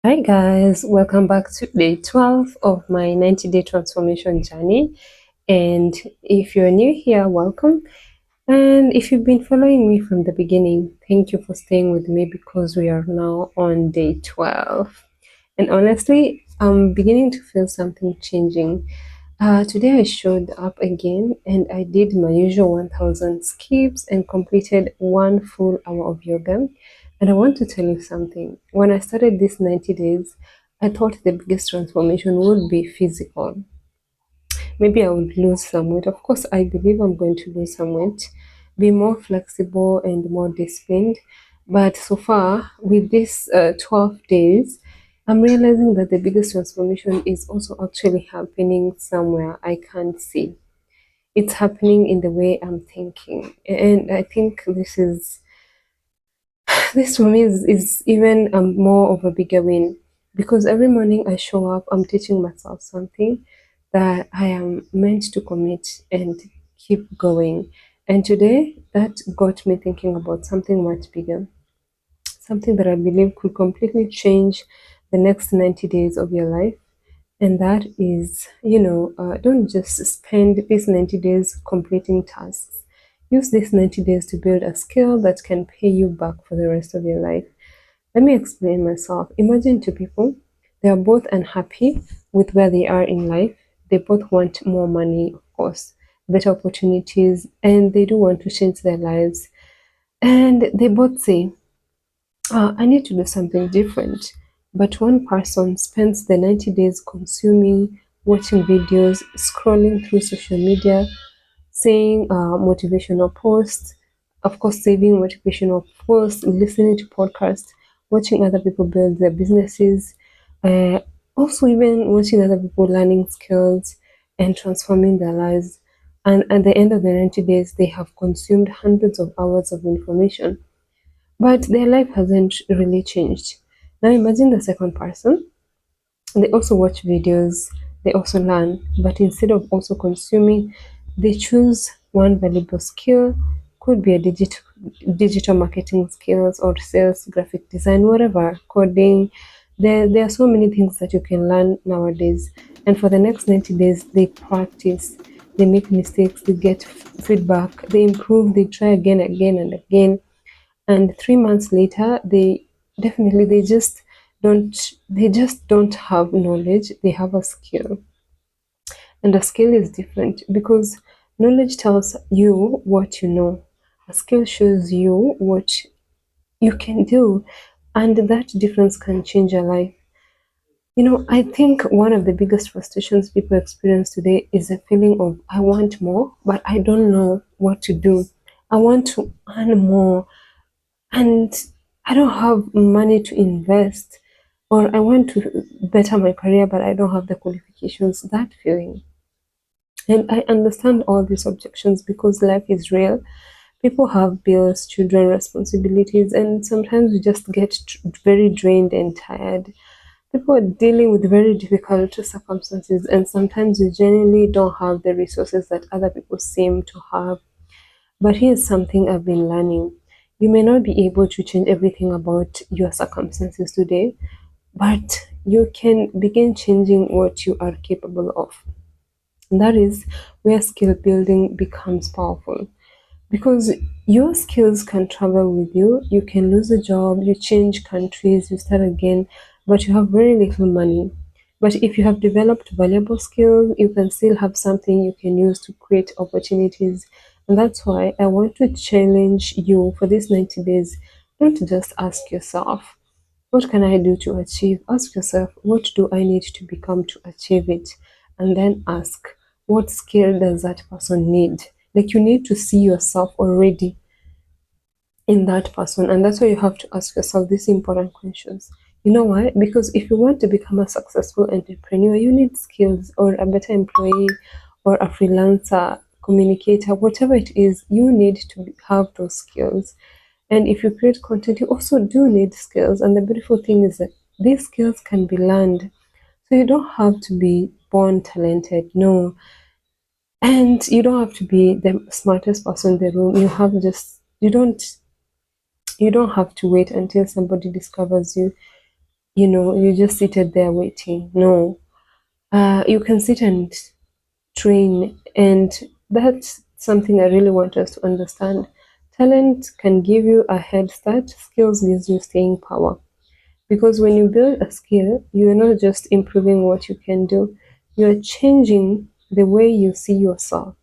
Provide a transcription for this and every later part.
Hi guys, welcome back to day 12 of my 90-day transformation journey. And if you're new here, welcome. And if you've been following me from the beginning, thank you for staying with me because we are now on day 12. And honestly, I'm beginning to feel something changing. Today I showed up again and I did my usual 1000 skips and completed 1 full hour of yoga. And I want to tell you something. When I started these 90 days, I thought the biggest transformation would be physical. Maybe I would lose some weight. Of course, I believe I'm going to lose some weight, be more flexible and more disciplined. But so far, with these 12 days, I'm realizing that the biggest transformation is also actually happening somewhere I can't see. It's happening in the way I'm thinking. And I think this for me is even more of a bigger win because every morning I show up, I'm teaching myself something that I am meant to commit and keep going. And today, that got me thinking about something much bigger, something that I believe could completely change the next 90 days of your life. And that is, don't just spend these 90 days completing tasks. Use these 90 days to build a skill that can pay you back for the rest of your life. Let me explain myself. Imagine two people. They are both unhappy with where they are in life. They both want more money, of course, better opportunities, and they do want to change their lives. And they both say, I need to do something different. But one person spends the 90 days consuming, watching videos, scrolling through social media, saying motivational posts, of course, saving motivational posts, listening to podcasts, watching other people build their businesses, uh, also even watching other people learning skills and transforming their lives. And at the end of the 90 days, they have consumed hundreds of hours of information, but their life hasn't really changed. Now imagine the second person. They also watch videos, they also learn, but instead of also consuming, they choose one valuable skill, could be a digital marketing skills or sales, graphic design, whatever, coding. There are so many things that you can learn nowadays. And for the next 90 days, they practice, they make mistakes, they get feedback, they improve, they try again, again, and again. And 3 months later, they just don't have knowledge, they have a skill. And a skill is different because knowledge tells you what you know, a skill shows you what you can do, and that difference can change your life. I think one of the biggest frustrations people experience today is a feeling of I want more, but I don't know what to do. I want to earn more, and I don't have money to invest, or I want to better my career, but I don't have the qualifications. That feeling. And I understand all these objections because life is real. People have bills, children, responsibilities, and sometimes we just get very drained and tired. People are dealing with very difficult circumstances, and sometimes we genuinely don't have the resources that other people seem to have. But here's something I've been learning. You may not be able to change everything about your circumstances today, but you can begin changing what you are capable of. And that is where skill building becomes powerful. Because your skills can travel with you. You can lose a job, you change countries, you start again, but you have very little money. But if you have developed valuable skills, you can still have something you can use to create opportunities. And that's why I want to challenge you for these 90 days. Don't just ask yourself, what can I do to achieve? Ask yourself, what do I need to become to achieve it? And then ask, what skill does that person need? Like you need to see yourself already in that person. And that's why you have to ask yourself these important questions. You know why? Because if you want to become a successful entrepreneur, you need skills, or a better employee, or a freelancer, communicator, whatever it is, you need to have those skills. And if you create content, you also do need skills. And the beautiful thing is that these skills can be learned. So you don't have to be born talented, no. And you don't have to be the smartest person in the room. You don't have to wait until somebody discovers you. you just seated there waiting. No, you can sit and train, and that's something I really want us to understand. Talent can give you a head start, skills gives you staying power. Because when you build a skill, you are not just improving what you can do, you're changing the way you see yourself.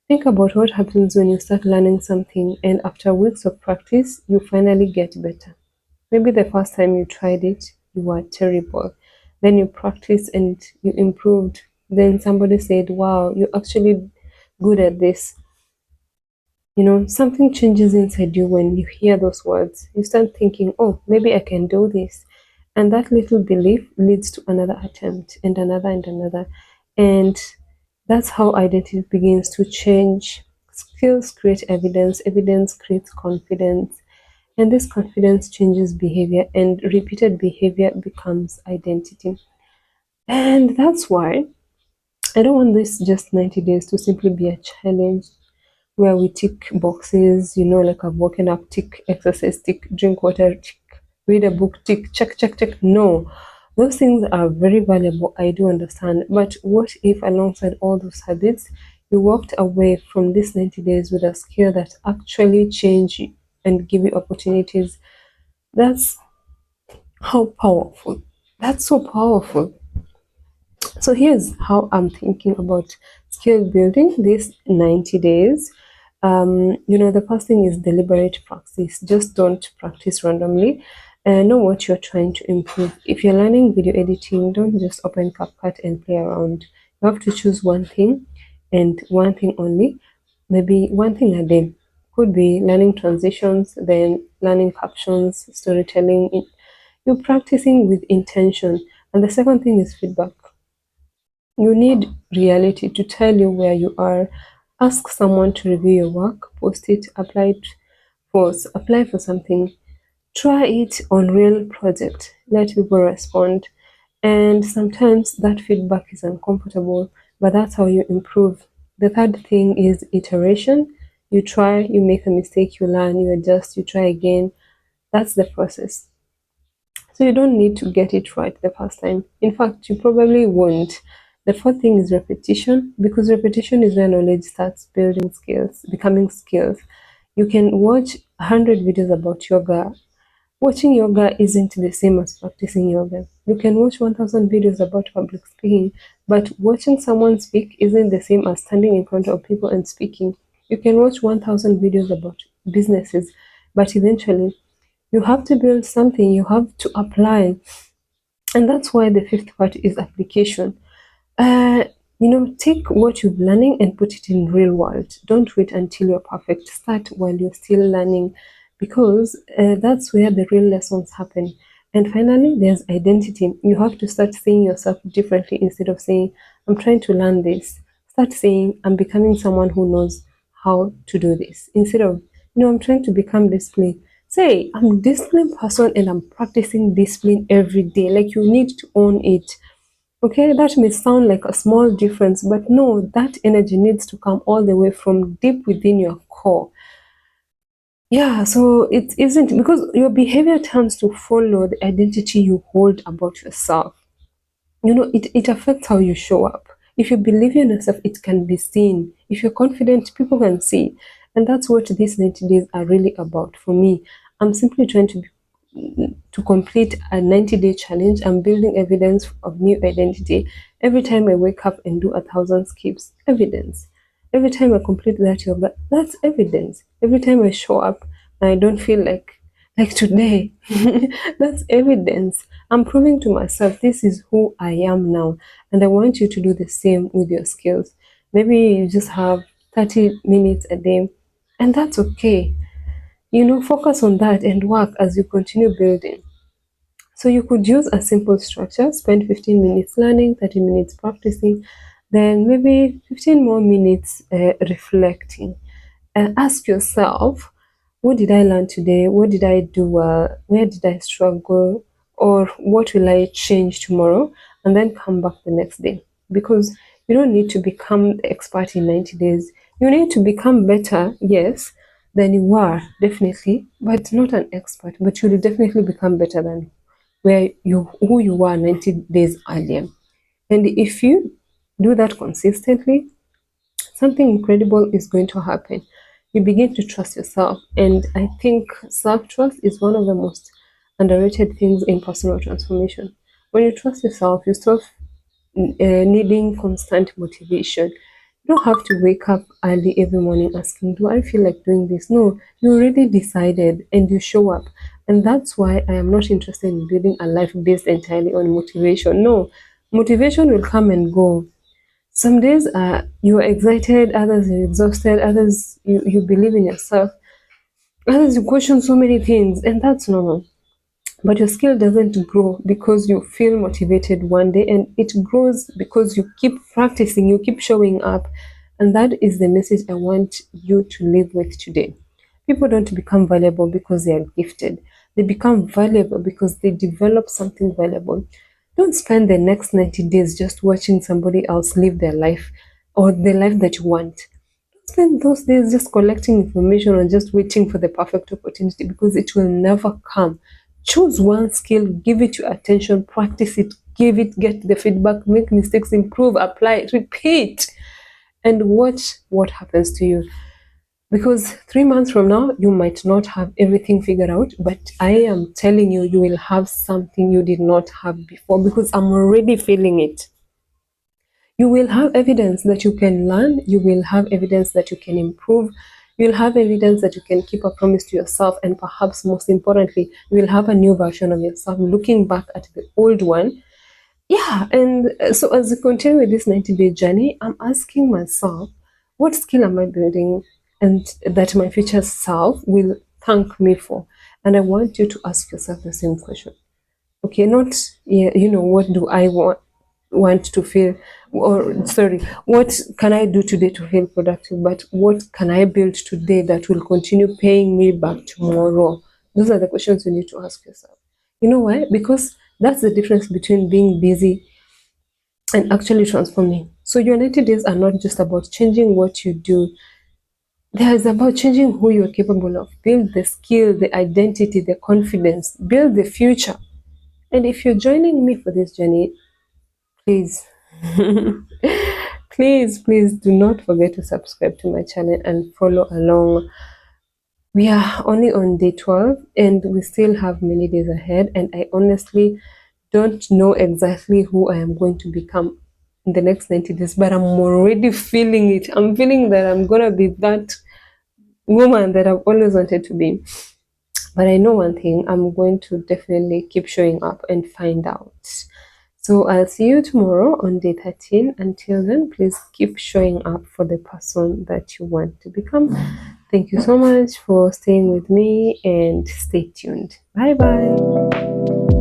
Think about what happens when you start learning something and after weeks of practice, you finally get better. Maybe the first time you tried it, you were terrible. Then you practiced and you improved. Then somebody said, wow, you're actually good at this. Something changes inside you when you hear those words. You start thinking, oh, maybe I can do this. And that little belief leads to another attempt and another and another. And that's how identity begins to change. Skills create evidence, evidence creates confidence, and this confidence changes behavior, and repeated behavior becomes identity. And that's why I don't want this just 90 days to simply be a challenge where we tick boxes, like I've woken up, tick, exercise, tick, drink water, tick, read a book, tick, check, check, check. No, those things are very valuable. I do understand. But what if, alongside all those habits, you walked away from these 90 days with a skill that actually change you and give you opportunities? That's how powerful. That's so powerful. So here's how I'm thinking about skill building these 90 days. The first thing is deliberate practice. Just don't practice randomly. Know what you're trying to improve. If you're learning video editing, don't just open CapCut and play around. You have to choose one thing and one thing only. Maybe one thing a day. Could be learning transitions, then learning captions, storytelling. You're practicing with intention. And the second thing is feedback. You need reality to tell you where you are. Ask someone to review your work, post it, apply for something. Try it on real project. Let people respond. And sometimes that feedback is uncomfortable, but that's how you improve. The third thing is iteration. You try, you make a mistake, you learn, you adjust, you try again. That's the process. So you don't need to get it right the first time. In fact, you probably won't. The fourth thing is repetition, because repetition is where knowledge starts building skills, becoming skills. You can watch 100 videos about yoga. Watching yoga isn't the same as practicing yoga. You can watch 1,000 videos about public speaking, but watching someone speak isn't the same as standing in front of people and speaking. You can watch 1,000 videos about businesses, but eventually you have to build something, you have to apply. And that's why the fifth part is application. Uh, take what you're learning and put it in real world. Don't wait until you're perfect. Start while you're still learning, because that's where the real lessons happen. And finally, there's identity. You have to start seeing yourself differently. Instead of saying, I'm trying to learn this, start saying, I'm becoming someone who knows how to do this. Instead of, I'm trying to become disciplined. Say, I'm a disciplined person and I'm practicing discipline every day. Like, you need to own it. Okay, that may sound like a small difference, but no, that energy needs to come all the way from deep within your core. Yeah, so it isn't, because your behavior tends to follow the identity you hold about yourself. It affects how you show up. If you believe in yourself, it can be seen. If you're confident, people can see. And that's what these 90 days are really about for me. I'm simply trying to complete a 90-day challenge. I'm building evidence of new identity. Every time I wake up and do 1,000 skips, evidence. Every time I complete that yoga, that's evidence. Every time I show up and I don't feel like today, that's evidence. I'm proving to myself this is who I am now. And I want you to do the same with your skills. Maybe you just have 30 minutes a day, and that's okay. Focus on that and work as you continue building. So you could use a simple structure, spend 15 minutes learning, 30 minutes practicing, then maybe 15 more minutes reflecting. And ask yourself, what did I learn today? What did I do well? Where did I struggle? Or what will I change tomorrow? And then come back the next day. Because you don't need to become the expert in 90 days. You need to become better, yes, than you were, definitely, but not an expert. But you will definitely become better than where you who you were 90 days earlier. And if you do that consistently, something incredible is going to happen. You begin to trust yourself. And I think self trust is one of the most underrated things in personal transformation. When you trust yourself, you stop needing constant motivation. You don't have to wake up early every morning asking, do I feel like doing this? No, you already decided and you show up. And that's why I am not interested in building a life based entirely on motivation. No, motivation will come and go. Some days you're excited, others you're exhausted, others you believe in yourself, others you question so many things, and that's normal. But your skill doesn't grow because you feel motivated one day, and it grows because you keep practicing, you keep showing up. And that is the message I want you to live with today. People don't become valuable because they are gifted, they become valuable because they develop something valuable. Don't spend the next 90 days just watching somebody else live their life or the life that you want. Don't spend those days just collecting information or just waiting for the perfect opportunity because it will never come. Choose one skill, give it your attention, practice it, give it, get the feedback, make mistakes, improve, apply, repeat, and watch what happens to you. Because 3 months from now, you might not have everything figured out, but I am telling you, you will have something you did not have before because I'm already feeling it. You will have evidence that you can learn, you will have evidence that you can improve, you'll have evidence that you can keep a promise to yourself, and perhaps most importantly, you will have a new version of yourself looking back at the old one. Yeah, and so as we continue with this 90-day journey, I'm asking myself, what skill am I building and that my future self will thank me for? And I want you to ask yourself the same question. Okay, not, yeah, what do I want to feel, or sorry, what can I do today to feel productive, but what can I build today that will continue paying me back tomorrow? Those are the questions you need to ask yourself. You know why? Because that's the difference between being busy and actually transforming. So your 90 days are not just about changing what you do, there is about changing who you're capable of. Build the skill, the identity, the confidence, build the future. And if you're joining me for this journey, please, please do not forget to subscribe to my channel and follow along. We are only on day 12 and we still have many days ahead. And I honestly don't know exactly who I am going to become in the next 90 days, but I'm already feeling it. I'm feeling that I'm going to be that woman that I've always wanted to be. But I know one thing, I'm going to definitely keep showing up and find out. So I'll see you tomorrow on day 13. Until then, please keep showing up for the person that you want to become. Thank you so much for staying with me and stay tuned. Bye bye.